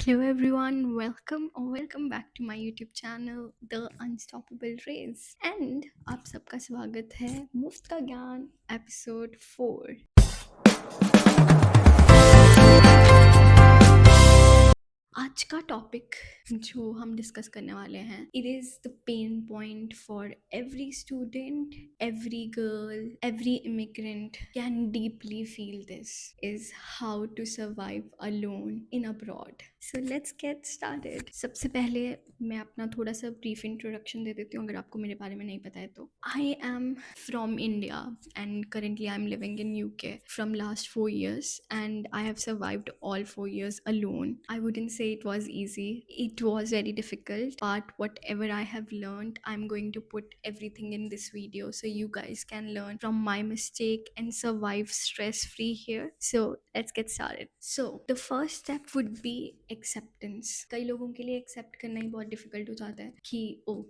Hello everyone, welcome back to my YouTube channel The Unstoppable Race and आप सबका स्वागत है मुफ्त का ज्ञान एपिसोड 4। आज का टॉपिक जो हम डिस्कस करने वाले हैं it is the pain point for every student, every girl, every immigrant can deeply feel this is how to survive alone in abroad. So let's get started. सबसे पहले मैं अपना थोड़ा सा ब्रीफ इंट्रोडक्शन दे देती हूँ अगर आपको मेरे बारे में नहीं पता है तो। I am from India and currently I am living in UK from last 4 years and I have survived all 4 years alone. I wouldn't say it was easy. It was very difficult, but whatever I have learned, I'm going to put everything in this video so you guys can learn from my mistake and survive stress free here. So let's get started. So the first step would be acceptance. कई लोगों के लिए accept करना ही बहुत difficult हो जाता है कि oh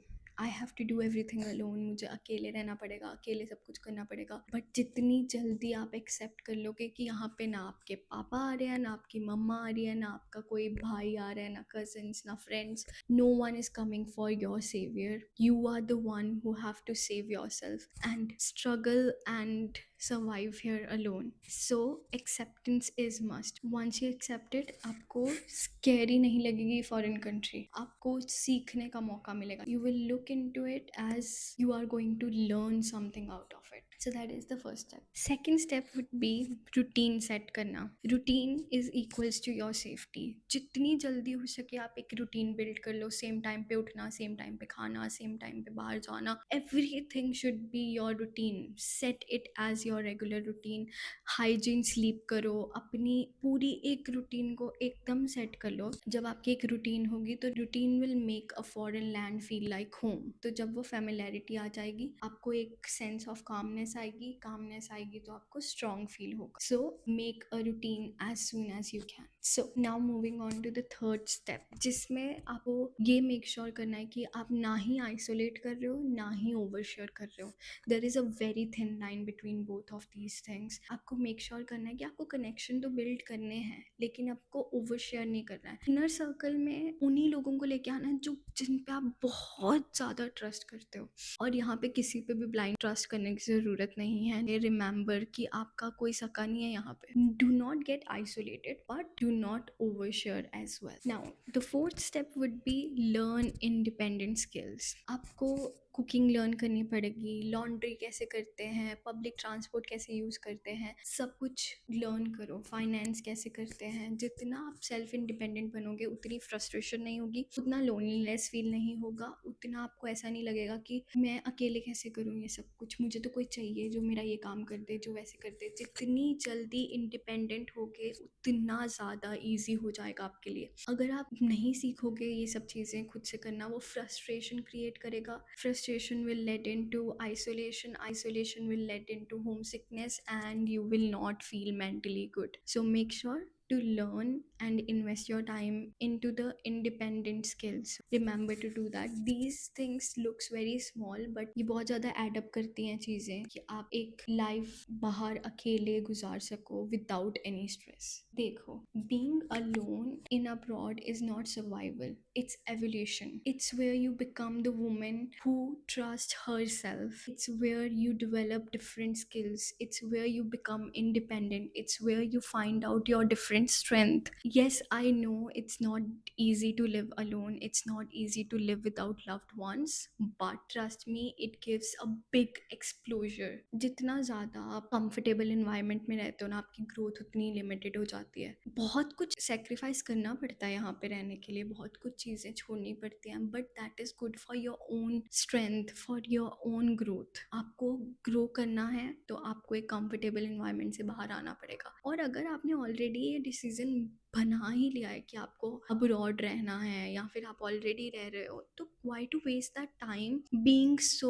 I have to do everything alone, मुझे अकेले रहना पड़ेगा, अकेले सब कुछ करना पड़ेगा। बट जितनी जल्दी आप एक्सेप्ट कर लोगे कि यहाँ पे ना आपके पापा आ रहे हैं, ना आपकी मम्मा आ रही है, ना आपका कोई भाई आ रहा है, ना कजन्स, ना friends, no one is coming for your saviour, you are the one who have to save yourself and struggle and survive here alone. So acceptance is must. Once you accept it, आपको scary नहीं लगेगी foreign country, आपको सीखने का मौका मिलेगा. You will look into it as you are going to learn something out of it. So that is the first step. Second step would be routine set करना. Routine is equals to your safety. जितनी जल्दी हो सके आप एक routine build कर लो. Same time पे उठना, same time पे खाना, same time पे बाहर जाना. Everything should be your routine. Set it as your regular routine. Hygiene sleep करो, अपनी पूरी एक रूटीन को एकदम सेट कर लो. जब आपकी एक रूटीन होगी तो routine will make a foreign land feel like home. तो जब वो फेमिलैरिटी आ जाएगी आपको एक सेंस ऑफ कामनेस आएगी तो आपको स्ट्रॉन्ग फील होगा. So make a routine as soon as you can. So now moving on to the third step, जिसमें आपको ये मेक श्योर करना है कि आप ना ही आइसोलेट कर रहे हो ना ही ओवर शेयर कर रहे हो. There is a very thin line between both of these things. आपको मेक श्योर करना है कि आपको कनेक्शन तो बिल्ड करने हैं लेकिन आपको ओवर शेयर नहीं करना है. इनर सर्कल में उन्हीं लोगों को लेके आना है जो जिन पे आप बहुत ज़्यादा ट्रस्ट करते हो. और यहाँ पे किसी पे भी ब्लाइंड ट्रस्ट करने की ज़रूरत नहीं है. रिमेंबर कि आपका कोई सका नहीं है यहाँ पे. Do not get isolated but do not over share as well. Now the fourth step would be learn independent skills. आपको कुकिंग लर्न करनी पड़ेगी, लॉन्ड्री कैसे करते हैं, पब्लिक ट्रांसपोर्ट कैसे यूज़ करते हैं, सब कुछ लर्न करो. फाइनेंस कैसे करते हैं. जितना आप सेल्फ इंडिपेंडेंट बनोगे उतनी फ्रस्ट्रेशन नहीं होगी, उतना लोनलीनेस फील नहीं होगा, उतना आपको ऐसा नहीं लगेगा कि मैं अकेले कैसे करूँ ये सब कुछ, मुझे तो कोई चाहिए जो मेरा ये काम कर दे, जो वैसे कर दे. जितनी जल्दी इंडिपेंडेंट होगे उतना ज़्यादा ईजी हो जाएगा आपके लिए. अगर आप नहीं सीखोगे ये सब चीज़ें खुद से करना, वो फ्रस्ट्रेशन क्रिएट करेगा. Frustration will lead into isolation will lead into homesickness and you will not feel mentally good. So make sure to learn and invest your time into the independent skills. Remember to do that. These things looks very small but ये बहुत ज़्यादा add up करती हैं चीज़ें कि आप एक life बाहर अकेले गुजार सको without any stress. देखो, being alone in abroad is not survival, it's evolution. It's where you become the woman who trusts herself. It's where you develop different skills. It's where you become independent. It's where you find out your different strength. Yes, I know it's not easy to live alone. It's not easy to live without loved ones. But trust me, it gives a big exposure. जितना ज़्यादा आप comfortable environment में रहते हो ना, आपकी growth उतनी limited हो जाती है. बहुत कुछ सेक्रीफाइस करना पड़ता है यहाँ पे रहने के लिए, बहुत कुछ चीज़ें छोड़नी पड़ती हैं, but that is good for your own strength, for your own growth. आपको ग्रो करना है तो आपको एक कंफर्टेबल इन्वायरमेंट से बाहर आना पड़ेगा. और अगर आपने ऑलरेडी ये डिसीजन बना ही लिया है कि आपको अब्रॉड रहना है या फिर आप ऑलरेडी रह रहे हो, तो why to waste that time being so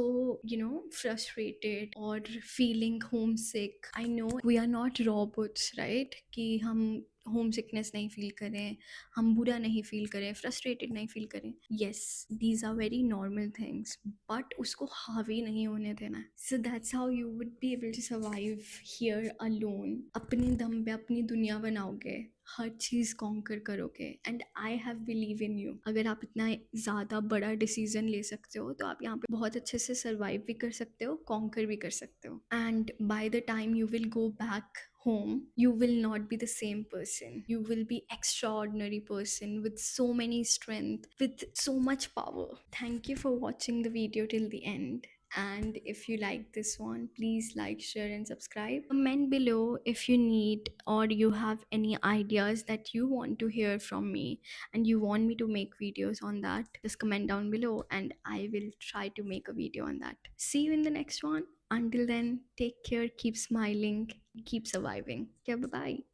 frustrated or feeling homesick. I know we are not robots, right? कि हम होम सिकनेस नहीं फील करें, हम बुरा नहीं फील करें, फ्रस्ट्रेटेड नहीं फील करें. Yes, these are very normal things but उसको हावी नहीं होने देना. So that's how you would be able to survive here alone. अपनी दम पे अपनी दुनिया बनाओगे, हर चीज़ कॉन्कर करोगे and I have believe in you. अगर आप इतना ज़्यादा बड़ा डिसीजन ले सकते हो तो आप यहाँ पे बहुत अच्छे से सर्वाइव भी कर सकते हो, कॉन्कर भी कर सकते हो। And by the time you will go back home, you will not be the same person. You will be extraordinary person with so many strength, with so much power. Thank you for watching the video till the end. And if you like this one, please like, share and subscribe. Comment below if you need or you have any ideas that you want to hear from me and you want me to make videos on that. Just comment down below and I will try to make a video on that. See you in the next one. Until then, take care, keep smiling, keep surviving. Okay, bye bye.